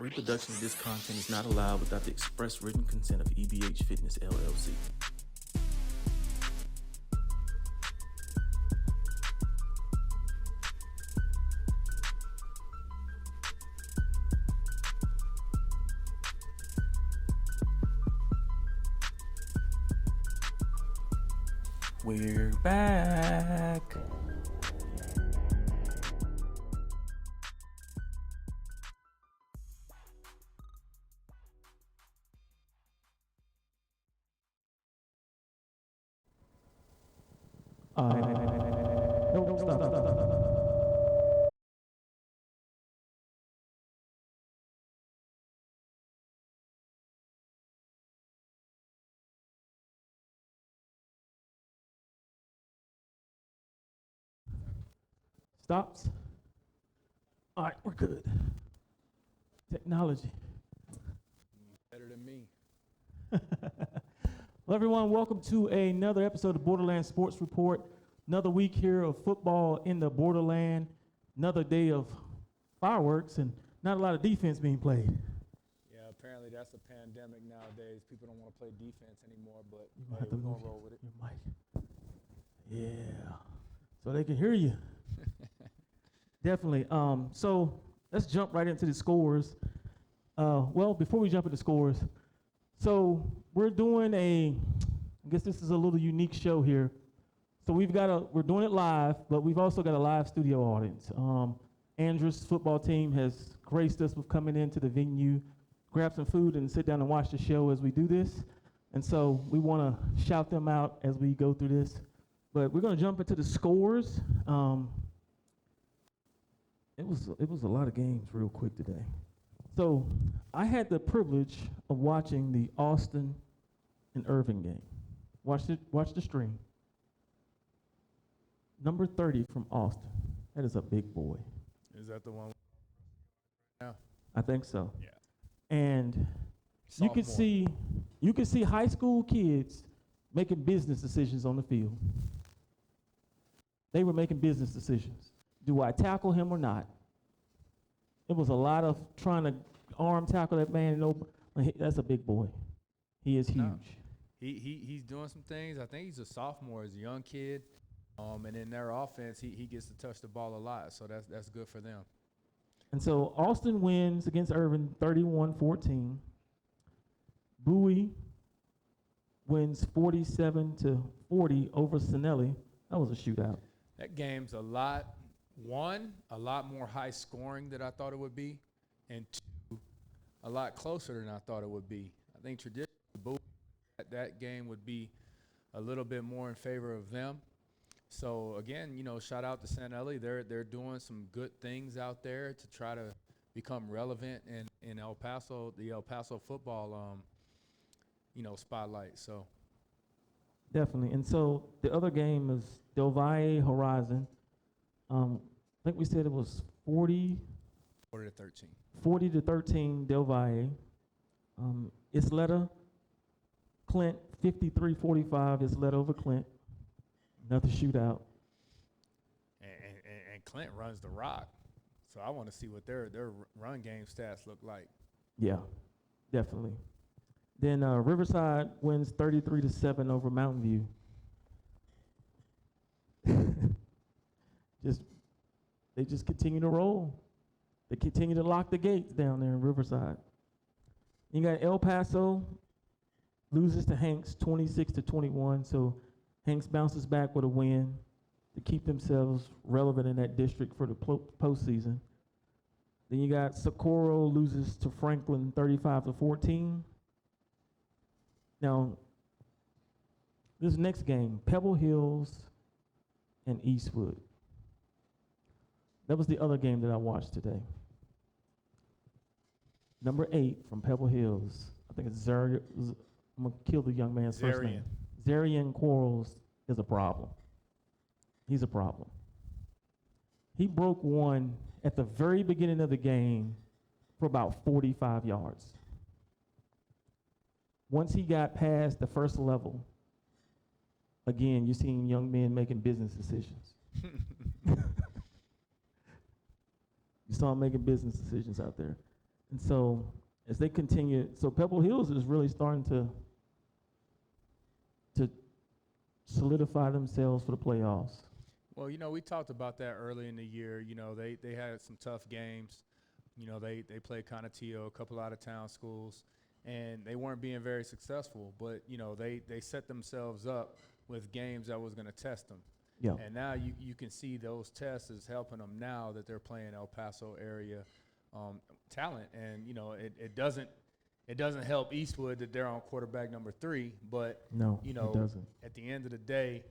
Reproduction of this content is not allowed without the express written consent of EBH Fitness, LLC. We're back. No, stop. Stops. All right, we're good. Technology. Better than me. Well, everyone, welcome to another episode of Borderland Sports Report. Another week here of football in the Borderland. Another day of fireworks and not a lot of defense being played. Yeah, apparently that's a pandemic nowadays. People don't want to play defense anymore, but You hey, we're going to roll with it. Your mic. Yeah. So they can hear you. Definitely. So let's jump right into the scores. Well, before we jump into scores, so we're doing I guess this is a little unique show here. So we're doing it live, but we've also got a live studio audience. Andrew's football team has graced us with coming into the venue, grab some food, and sit down and watch the show as we do this. And so we want to shout them out as we go through this. But we're going to jump into the scores. It was a lot of games real quick today. So I had the privilege of watching the Austin and Irving game. Watch the stream. Number 30 from Austin. That is a big boy. Is that the one? Yeah. I think so. Yeah. And you could see high school kids making business decisions on the field. They were making business decisions. Do I tackle him or not? It was a lot of trying to arm tackle that man. That's a big boy. He is huge. No. He's doing some things. I think he's a sophomore, he's a young kid. And in their offense, he gets to touch the ball a lot, so that's good for them. And so Austin wins against Irving 31-14. Bowie wins 47-40 over Sinelli. That was a shootout. That game's a lot more high scoring than I thought it would be, and two, a lot closer than I thought it would be. I think traditionally that game would be a little bit more in favor of them. So again, shout out to Sinelli. They're doing some good things out there to try to become relevant in El Paso, the El Paso football spotlight. So Definitely. And so the other game is Del Valle Horizon. I think we said it was 40 to 13 Del Valle. Isleta, Clint 53-45. Isleta over Clint. Another shootout. And Clint runs the rock, so I want to see what their run game stats look like. Yeah, definitely. Then Riverside wins 33-7 over Mountain View. They just continue to roll. They continue to lock the gates down there in Riverside. You got El Paso loses to Hanks 26-21. So Hanks bounces back with a win to keep themselves relevant in that district for the postseason. Then you got Socorro loses to Franklin 35-14. Now, this next game, Pebble Hills and Eastwood. That was the other game that I watched today. Number 8 from Pebble Hills. I think it's I'm going to kill the young man's first name. Zarian Quarles is a problem. He's a problem. He broke one at the very beginning of the game for about 45 yards. Once he got past the first level, again, you're seeing young men making business decisions. You saw him making business decisions out there. And so as they continue, so Pebble Hills is really starting to solidify themselves for the playoffs. Well, we talked about that early in the year. They had some tough games. They played Conatillo, a couple out-of-town schools, and they weren't being very successful. But, they set themselves up with games that was going to test them. Yeah. And now you can see those tests is helping them now that they're playing El Paso area talent. And, it doesn't help Eastwood that they're on quarterback number 3. But, No, it doesn't. at the end of the day,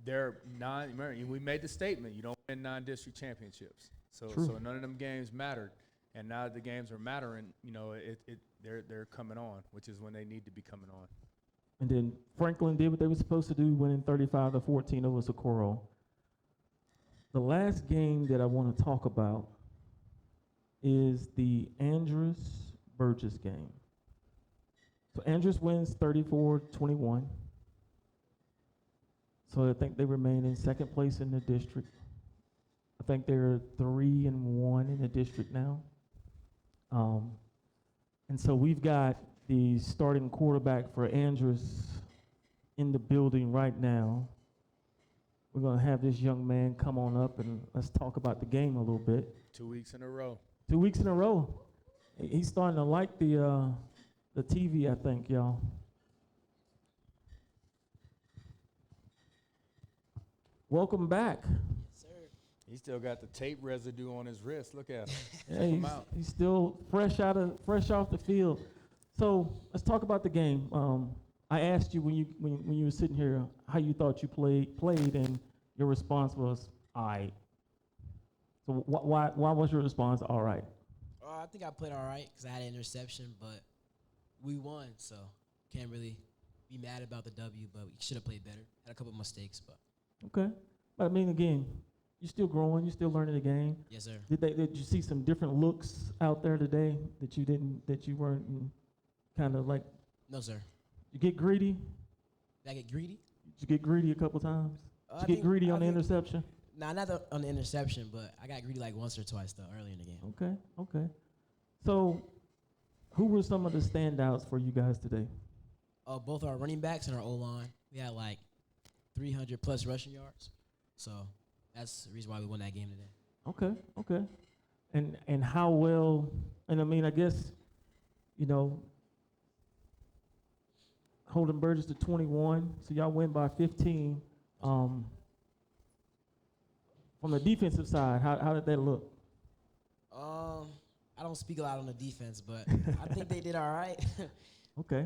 they're remember, we made the statement, you don't win 9 district championships. So none of them games mattered. And now that the games are mattering, they're coming on, which is when they need to be coming on. And then Franklin did what they were supposed to do, winning 35-14 over Socorro. The last game that I want to talk about is the Andrus Burgess game. So Andrus wins 34-21. So I think they remain in second place in the district. I think they're 3-1 in the district now. And so we've got the starting quarterback for Andrus in the building right now. We're going to have this young man come on up and let's talk about the game a little bit. 2 weeks in a row. 2 weeks in a row. He's starting to like the TV, I think, y'all. Welcome back. He still got the tape residue on his wrist. Look at him. Yeah, Check him out. he's still fresh off the field. So let's talk about the game. I asked you when you were sitting here how you thought you played, and your response was all right. So why was your response all right? I think I played all right because I had an interception, but we won, so can't really be mad about the W. But we should have played better. Had a couple of mistakes, but Okay, but I mean again, you're still growing, you're still learning the game. yes, sir. Did you see some different looks out there today that you weren't kind of like? No, sir. You get greedy? Did I get greedy? Did you get greedy a couple times? I Did you get think- greedy I on the think- interception? Nah, not on the interception, but I got greedy like once or twice though early in the game. Okay. So, who were some of the standouts for you guys today? Both our running backs and our O-line, we had like 300 plus rushing yards, so that's the reason why we won that game today. Okay. And how well? And I mean, I guess, holding Burgess to 21, so y'all win by 15. From the defensive side, how did that look? I don't speak a lot on the defense, but I think they did all right. Okay.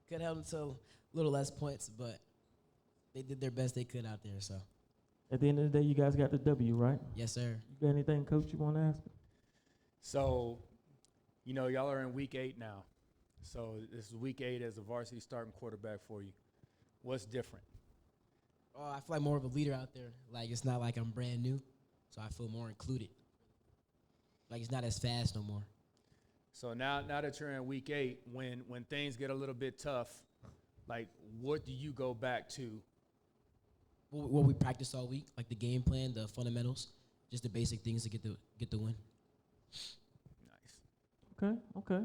Could help them to a little less points, but they did their best they could out there. So At the end of the day, you guys got the W, right? yes, sir. You got anything, Coach, you want to ask? So, y'all are in week 8 now. So this is week 8 as a varsity starting quarterback for you. What's different? I feel like more of a leader out there. Like, it's not like I'm brand new, so I feel more included. Like, it's not as fast no more. So now that you're in week 8, when things get a little bit tough, like what do you go back to? What we practiced all week, like the game plan, the fundamentals, just the basic things to get the win. Nice. Okay.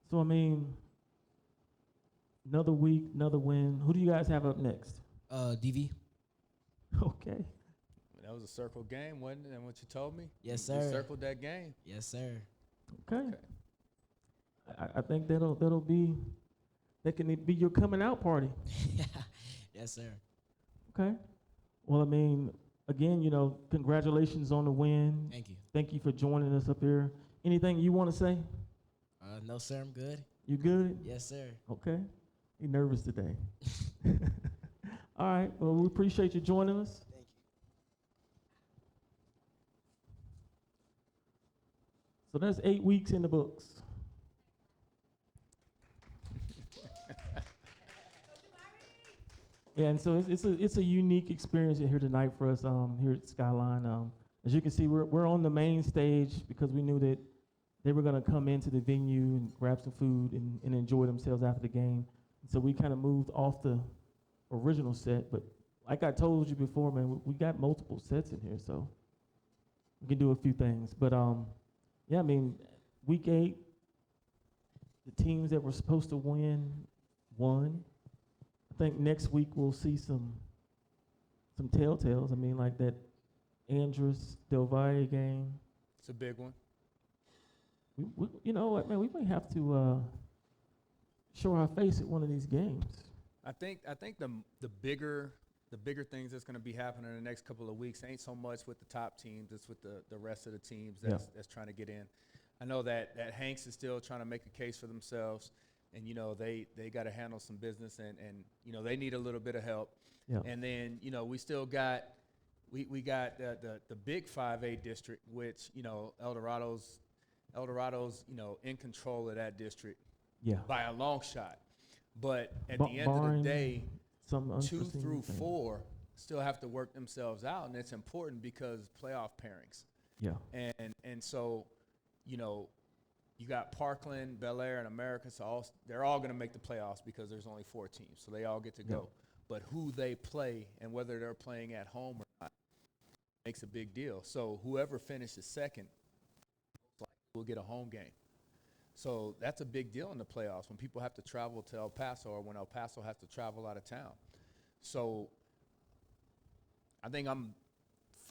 So, I mean, another week, another win. Who do you guys have up next? DV. Okay. That was a circle game, wasn't it? And what you told me? Yes, You sir. circled that game. Yes, sir. Okay. I think that can be your coming out party. Yes, sir. Okay. Well, I mean, again, congratulations on the win. Thank you. Thank you for joining us up here. Anything you want to say? No, sir, I'm good. You good? Yes, sir. Okay. You nervous today? All right. Well, we appreciate you joining us. Thank you. So that's 8 weeks in the books. Yeah, and so it's a unique experience here tonight for us here at Skyline. As you can see, we're on the main stage because we knew that they were going to come into the venue and grab some food and enjoy themselves after the game. So we kind of moved off the original set, but like I told you before, man, we got multiple sets in here, so we can do a few things. But Yeah, I mean, week 8, the teams that were supposed to win won. I think next week we'll see some telltales. I mean, like that Andrus Del Valle game. It's a big one. You know what, man? We may have to show our face at one of these games. I think the bigger things that's going to be happening in the next couple of weeks ain't so much with the top teams. It's with the rest of the teams that's trying to get in. I know that Hanks is still trying to make a case for themselves, and they got to handle some business, and they need a little bit of help. Yeah. And then we still got we got the big 5A district, which Eldorado's in control of that district. Yeah. By a long shot. But at the end of the day, some 2 through 4 still have to work themselves out, and it's important because playoff pairings. Yeah. And so, you got Parkland, Bel Air, and America, so they're all going to make the playoffs because there's only 4 teams, so they all get to go. But who they play and whether they're playing at home or not makes a big deal. So whoever finishes second will get a home game. So that's a big deal in the playoffs when people have to travel to El Paso or when El Paso has to travel out of town. So I think I'm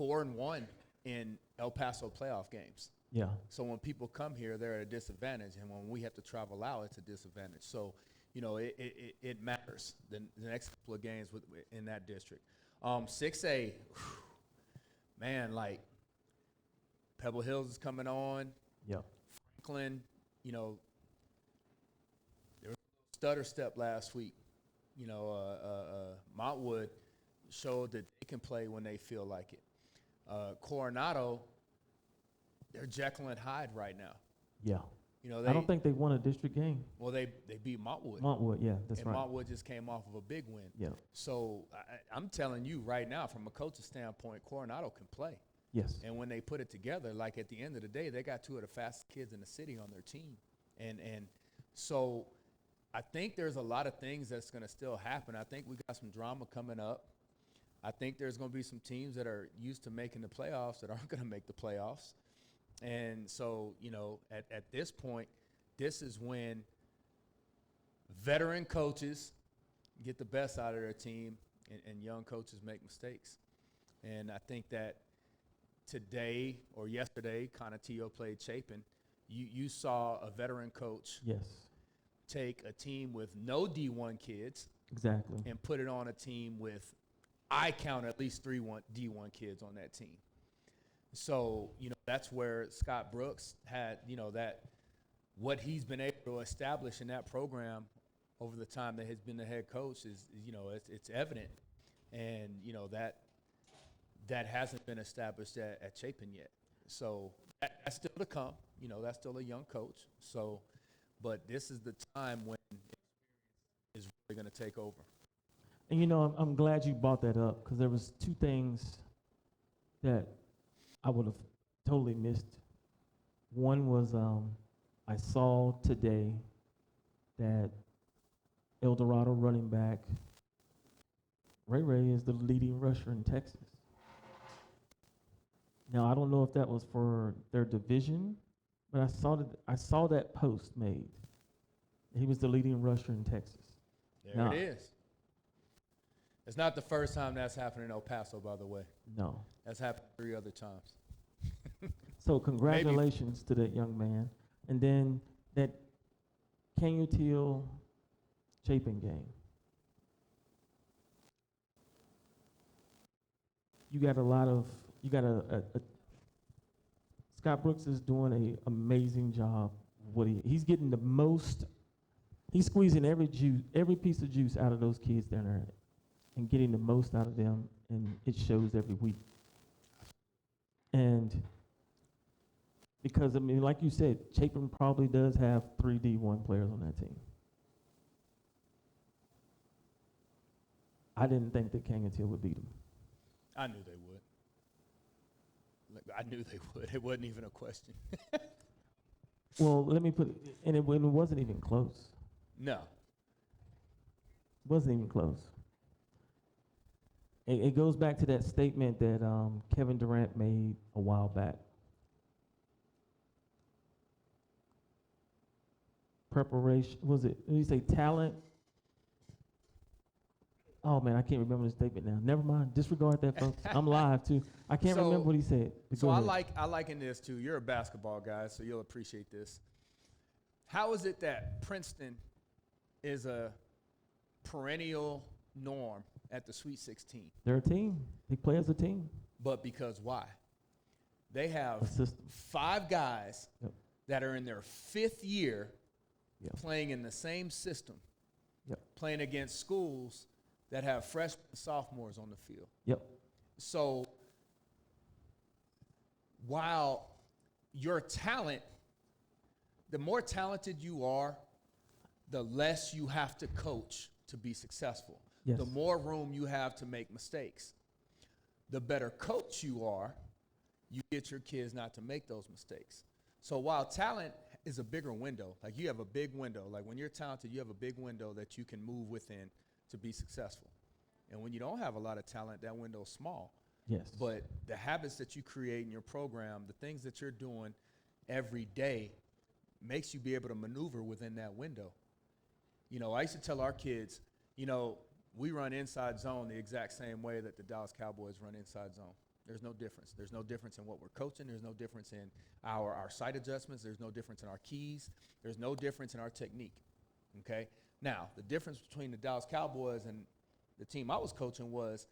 4-1 in El Paso playoff games. Yeah. So when people come here, they're at a disadvantage, and when we have to travel out, it's a disadvantage. So, it matters the next couple of games in that district. 6A, man, like Pebble Hills is coming on. Yeah. Franklin, there was a stutter step last week. Montwood showed that they can play when they feel like it. Coronado, they're Jekyll and Hyde right now. Yeah. I don't think they won a district game. Well, they beat Montwood. Montwood, yeah, that's and right. Montwood just came off of a big win. Yeah. So I'm telling you right now, from a coach's standpoint, Coronado can play. Yes. And when they put it together, like at the end of the day, they got 2 of the fastest kids in the city on their team. And so I think there's a lot of things that's going to still happen. I think we got some drama coming up. I think there's going to be some teams that are used to making the playoffs that aren't going to make the playoffs. And so, at this point, this is when veteran coaches get the best out of their team and young coaches make mistakes. And I think that today or yesterday, Conatillo played Chapin. You saw a veteran coach take a team with no D1 kids and put it on a team with, I count at least 3 D1 kids on that team. So, that's where Scott Brooks had, that what he's been able to establish in that program over the time that he's been the head coach is it's evident. And, that hasn't been established at Chapin yet. So that's still to come. That's still a young coach. So, but this is the time when experience is really going to take over. And, I'm glad you brought that up because there was 2 things that I would have totally missed. One was I saw today that El Dorado running back Ray is the leading rusher in Texas. Now, I don't know if that was for their division, but I saw that post made. He was the leading rusher in Texas. There it is. It's not the first time that's happened in El Paso, by the way. No. That's happened 3 other times. So congratulations to that young man. And then that Canutil Chapin game. You got Scott Brooks is doing an amazing job. He's getting the most, he's squeezing every piece of juice out of those kids down there and getting the most out of them, and it shows every week. And because, like you said, Chapin probably does have 3 D1 players on that team. I didn't think that Canutil would beat them. I knew they would. I knew they would. It wasn't even a question. Well, let me put it, and it wasn't even close. No. It wasn't even close. It goes back to that statement that Kevin Durant made a while back. preparation. Was it? Did you say talent? Oh man, I can't remember the statement now. Never mind. Disregard that, folks. I'm live too. I can't So- remember what he said. But So go I ahead. like in this too. You're a basketball guy, so you'll appreciate this. How is it that Princeton is a perennial norm at the Sweet 16? They're a team. They play as a team. But because why? They A have system. 5 guys Yep. that are in their 5th year Yep. playing in the same system, Yep. playing against schools that have freshmen and sophomores on the field. Yep. So while your talent, the more talented you are, the less you have to coach to be successful. Yes. The more room you have to make mistakes. The better coach you are, you get your kids not to make those mistakes. So while talent is a bigger window, like you have a big window, like when you're talented, you have a big window that you can move within to be successful. And when you don't have a lot of talent, that window's small. Yes. But the habits that you create in your program, the things that you're doing every day makes you be able to maneuver within that window. You know, I used to tell our kids, you know, we run inside zone the exact same way that the Dallas Cowboys run inside zone. There's no difference. There's no difference in what we're coaching. There's no difference in our sight adjustments. There's no difference in our keys. There's no difference in our technique, okay? Now, the difference between the Dallas Cowboys and the team I was coaching was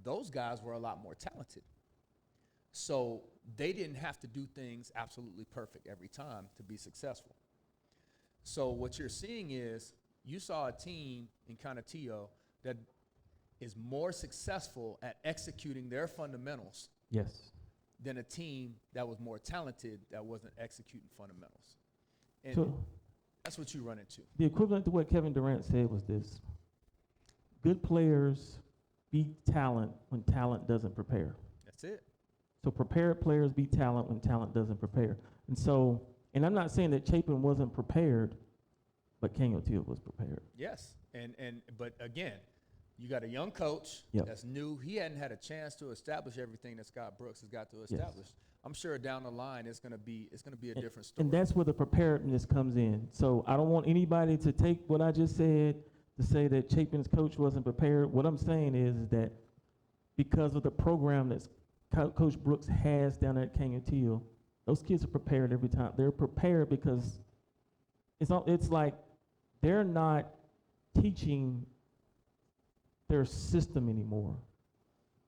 those guys were a lot more talented. So they didn't have to do things absolutely perfect every time to be successful. So what you're seeing is you saw a team in Canutillo that is more successful at executing their fundamentals Yes. than a team that was more talented that wasn't executing fundamentals. And So that's what you run into. the equivalent to what Kevin Durant said was this: good players beat talent when talent doesn't prepare. That's it. So prepared players beat talent when talent doesn't prepare. And so, and I'm not saying that Chapin wasn't prepared, but Canutillo was prepared. Yes. But again, you got a young coach Yep. that's new. He hadn't had a chance to establish everything that Scott Brooks has got to establish. I'm sure down the line it's gonna be a different story. And that's where the preparedness comes in. So I don't want anybody to take what I just said to say that Chapin's coach wasn't prepared. What I'm saying is that because of the program that Coach Brooks has down at Canutillo, those kids are prepared every time. They're prepared because it's like they're not teaching their system anymore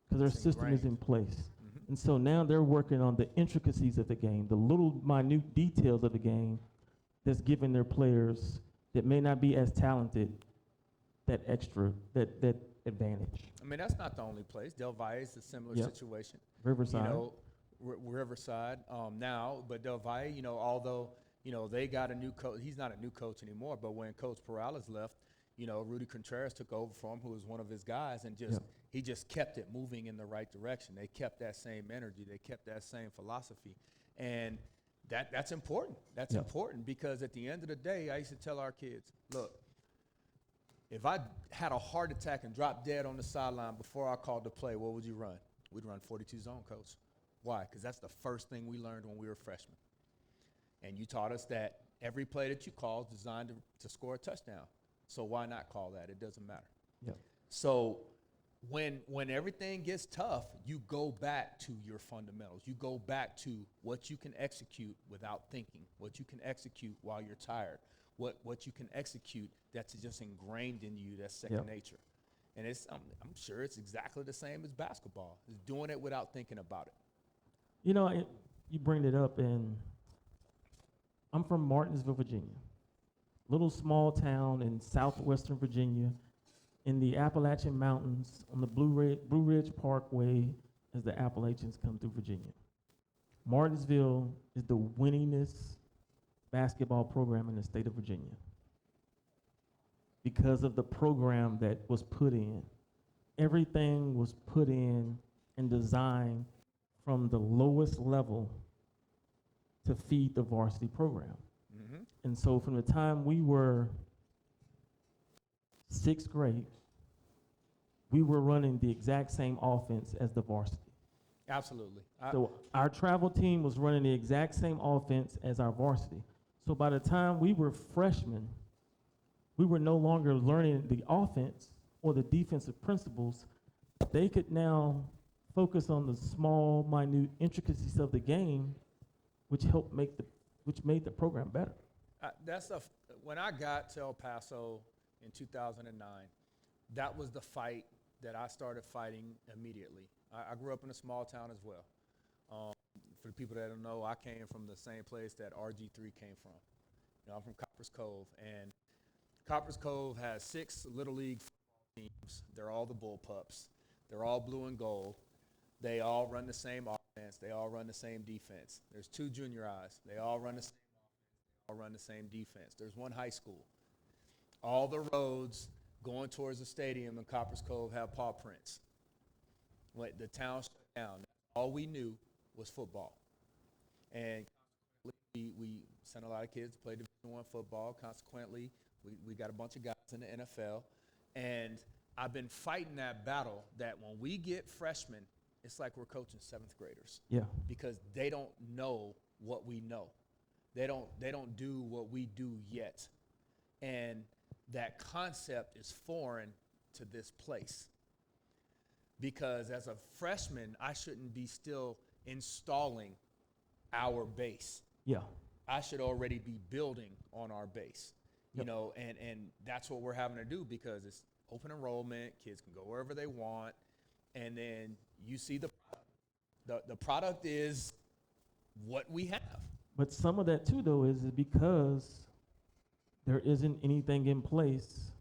because their It's system is in ingrained. place. Mhm. And so now they're working on the intricacies of the game, the little minute details of the game that's giving their players that may not be as talented that advantage. I mean, that's not the only place. Del Valle is a similar Yep. situation. Riverside. You know, Riverside now, but Del Valle, you know, although, you know, they got a new coach. He's not a new coach anymore, but when Coach Perales left, you know, Rudy Contreras took over for him, who was one of his guys, and he just kept it moving in the right direction. They kept that same energy. They kept that same philosophy. And that's important. That's Yep. important because at the end of the day, I used to tell our kids, look, if I had a heart attack and dropped dead on the sideline before I called the play, what would you run? We'd run 42 zone, coach. Why? Because that's the first thing we learned when we were freshmen. And you taught us that every play that you call is designed to score a touchdown. So why not call that? It doesn't matter. Yep. So when everything gets tough, you go back to your fundamentals. You go back to what you can execute without thinking, what you can execute while you're tired, what you can execute that's just ingrained in you, that's second Yep. nature. And I'm sure it's exactly the same as basketball. It's doing it without thinking about it. You know, you bring it up, and I'm from Martinsville, Virginia, little small town in southwestern Virginia, in the Appalachian Mountains on the Blue Ridge Parkway as the Appalachians come through Virginia. Martinsville is the winningest basketball program in the state of Virginia because of the program that was put in. Everything was put in and designed from the lowest level to feed the varsity program. Mm-hmm. And so from the time we were 6th grade, we were running the exact same offense as the varsity. Absolutely. So our travel team was running the exact same offense as our varsity. So by the time we were freshmen, we were no longer learning the offense or the defensive principles. They could now focus on the small, minute intricacies of the game, which made the program better. When I got to El Paso in 2009, that was the fight that I started fighting immediately. I grew up in a small town as well. For the people that don't know, I came from the same place that RG3 came from. I'm from Coppers Cove, and Coppers Cove has 6 Little League football teams. They're all the Bullpups. They're all blue and gold. They all run the same offense. They all run the same defense. There's 2 junior highs. They all run the same offense. They all run the same defense. There's 1 high school. All the roads going towards the stadium in Coppers Cove have paw prints. The town shut down. All we knew was football. And we sent a lot of kids to play Division I football. Consequently, we got a bunch of guys in the NFL. And I've been fighting that battle that when we get freshmen, it's like we're coaching 7th graders. Yeah. Because they don't know what we know. They don't do what we do yet. And that concept is foreign to this place. Because as a freshman, I shouldn't be still installing our base. Yeah. I should already be building on our base. Yep. And that's what we're having to do because it's open enrollment, kids can go wherever they want, and then you see the product is what we have. But some of that too, though, is because there isn't anything in place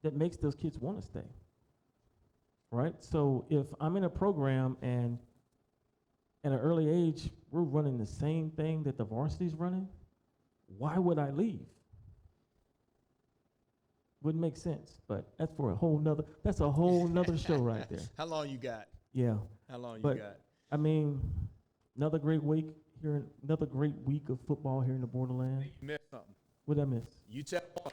that makes those kids want to stay. Right? So if I'm in a program and at an early age we're running the same thing that the varsity's running, why would I leave? Wouldn't make sense. But that's a whole nother show right there. How long you got? Yeah. How long But you got? I mean, another great week of football here in the Borderland. You missed something. What did I miss? UTEP won.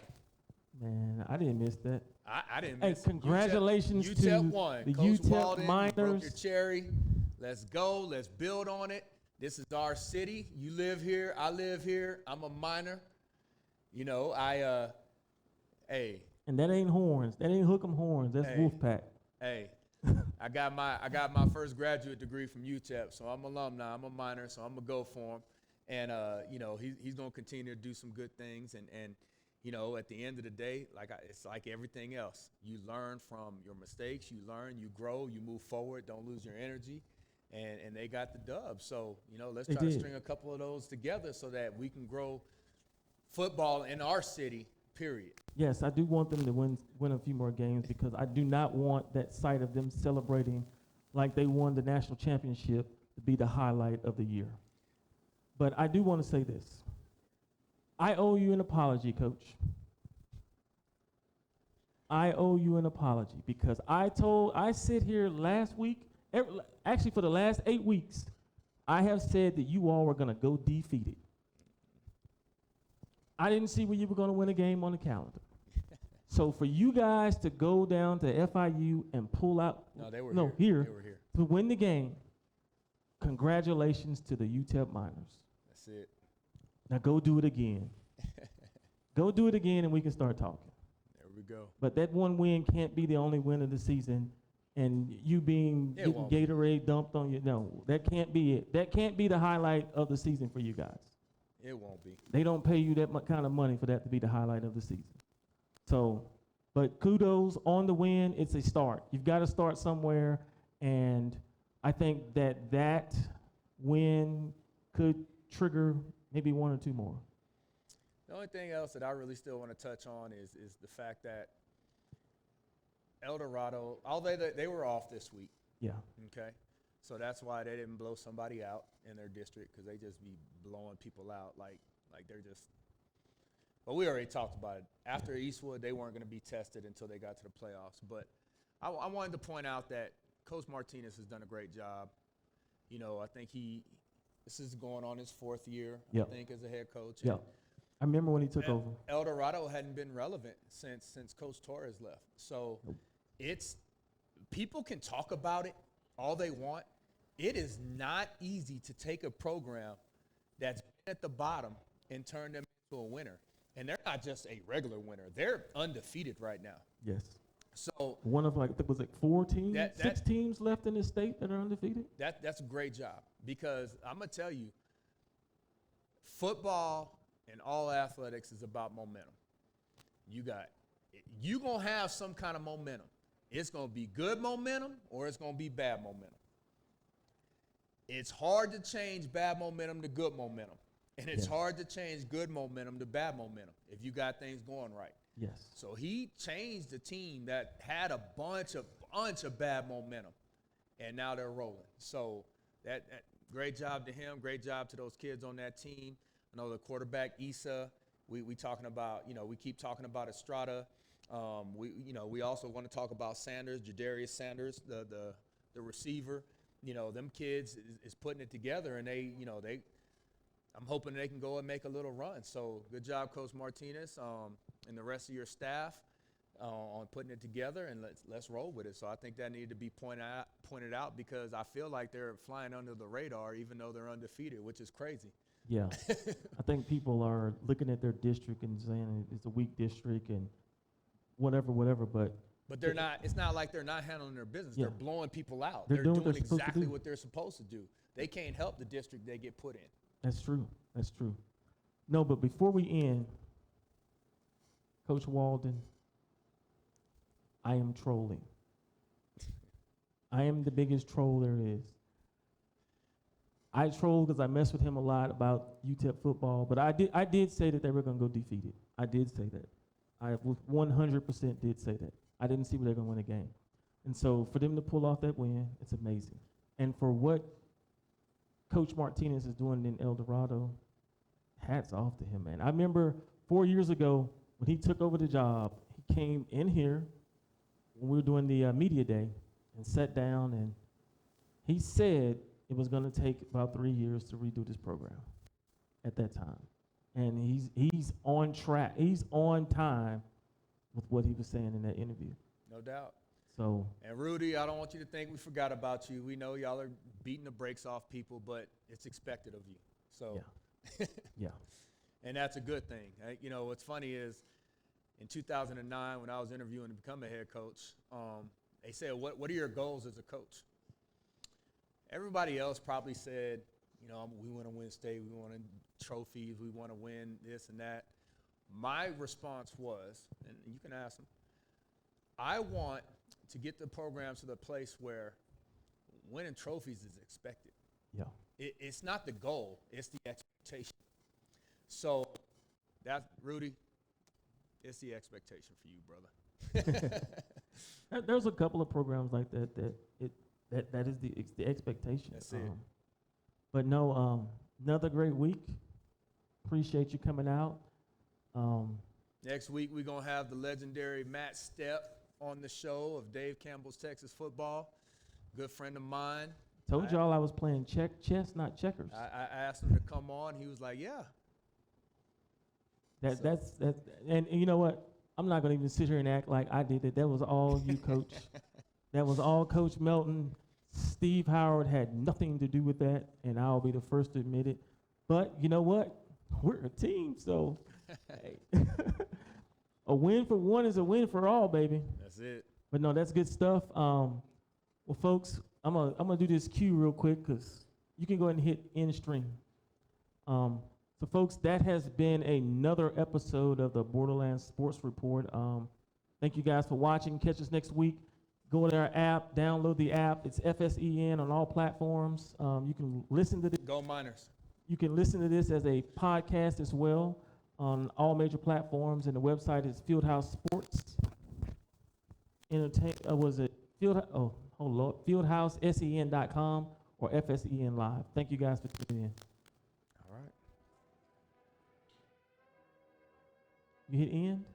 Man, I didn't miss that. I didn't Hey, miss it. congratulations UTEP to won. the Coach UTEP Walden, you broke Miners. your cherry. Let's go. Let's build on it. This is our city. You live here. I live here. I'm a Miner. Hey. And that ain't horns. That ain't Hook'em horns. That's Hey. Wolfpack. Hey, I got my first graduate degree from UTEP, so I'm alumni. I'm a Miner, so I'm gonna go for him. And he's gonna continue to do some good things. And at the end of the day, it's like everything else. You learn from your mistakes. You learn. You grow. You move forward. Don't lose your energy. And they got the dub. So let's try to string a couple of those together so that we can grow football in our city. Period. Yes, I do want them to win a few more games because I do not want that sight of them celebrating like they won the national championship to be the highlight of the year. But I do want to say this. I owe you an apology, Coach. I owe you an apology because I sit here last week, actually for the last 8 weeks, I have said that you all were going to go defeated. I didn't see where you were going to win a game on the calendar. So for you guys to go down to FIU and pull out, They were here here. to win the game, congratulations to the UTEP Miners. That's it. Now go do it again. Go do it again and we can start talking. There we go. But that one win can't be the only win of the season and you getting Gatorade dumped on you. No, that can't be it. That can't be the highlight of the season for you guys. It won't be. They don't pay you that kind of money for that to be the highlight of the season. So, but kudos on the win. It's a start. You've got to start somewhere, and I think that win could trigger maybe 1 or 2 more. The only thing else that I really still want to touch on is the fact that El Dorado, they were off this week. Yeah. Okay. So that's why they didn't blow somebody out in their district because they just be blowing people out like they're just. But we already talked about it. After Eastwood, they weren't going to be tested until they got to the playoffs. But I wanted to point out that Coach Martinez has done a great job. I think this is going on his 4th year, Yep. I think, as a head coach. Yeah. I remember when he took over. El Dorado hadn't been relevant since Coach Torres left. So people can talk about it all they want. It is not easy to take a program that's been at the bottom and turn them into a winner. And they're not just a regular winner. They're undefeated right now. Yes. So One of, like, I think it was like 4 teams, That- 6 teams left in the state that are undefeated. that's a great job, because I'm going to tell you, football and all athletics is about momentum. You going to have some kind of momentum. It's going to be good momentum or it's going to be bad momentum. It's hard to change bad momentum to good momentum. And it's Yes. hard to change good momentum to bad momentum if you got things going right. Yes. So he changed the team that had a bunch of bad momentum, and now they're rolling. So that great job to him. Great job to those kids on that team. I know the quarterback Issa. We talking about, we keep talking about Estrada. We also want to talk about Sanders, Jadarius Sanders, the receiver. Them kids is putting it together, and I'm hoping they can go and make a little run. So good job, Coach Martinez, and the rest of your staff on putting it together, and let's roll with it. So I think that needed to be pointed out because I feel like they're flying under the radar, even though they're undefeated, which is crazy. Yeah. I think people are looking at their district and saying it's a weak district and whatever, but they're not. It's not like they're not handling their business. Yeah. They're blowing people out. They're doing what they're supposed to exactly do. what they're supposed to do. They can't help the district they get put in. That's true. That's true. No, but before we end, Coach Walden, I am trolling. I am the biggest troll there is. I troll because I mess with him a lot about UTEP football, but I did say that they were going to go defeated. I did say that. I 100% did say that. I didn't see where they're going to win a game. And so for them to pull off that win, it's amazing. And for what Coach Martinez is doing in El Dorado, hats off to him, man. I remember 4 years ago when he took over the job, he came in here when we were doing the media day and sat down, and he said it was going to take about 3 years to redo this program at that time. And he's on track. He's on time with what he was saying in that interview. No doubt. So, And Rudy, I don't want you to think we forgot about you. We know y'all are beating the brakes off people, but it's expected of you. So, yeah. And that's a good thing. What's funny is in 2009, when I was interviewing to become a head coach, they said, what are your goals as a coach? Everybody else probably said, we want to win state, we want trophies, we want to win this and that. My response was, and you can ask them, I want to get the programs to the place where winning trophies is expected. Yeah. It's not the goal, it's the expectation. So that's, Rudy, it's the expectation for you, brother. There's a couple of programs like that that is the expectation. That's it. But no, another great week. Appreciate you coming out. Next week, we're going to have the legendary Matt Stepp on the show of Dave Campbell's Texas Football. Good friend of mine. Told y'all I was playing chess, not checkers. I asked him to come on. He was like, yeah. That's and you know what? I'm not gonna even sit here and act like I did it. That was all you, Coach. That was all Coach Melton. Steve Howard had nothing to do with that, and I'll be the first to admit it. But you know what? We're a team, so hey. A win for one is a win for all, baby. That's it. But no, that's good stuff. Well, folks, I'm gonna do this cue real quick because you can go ahead and hit end stream. So, folks, that has been another episode of the Borderland Sports Report. Thank you guys for watching. Catch us next week. Go to our app, download the app. It's FSEN on all platforms. You can listen to this. Go Miners. You can listen to this as a podcast as well on all major platforms, and the website is Fieldhouse Sports. FieldhouseSEN.com or FSEN Live. Thank you guys for tuning in. All right. You hit end?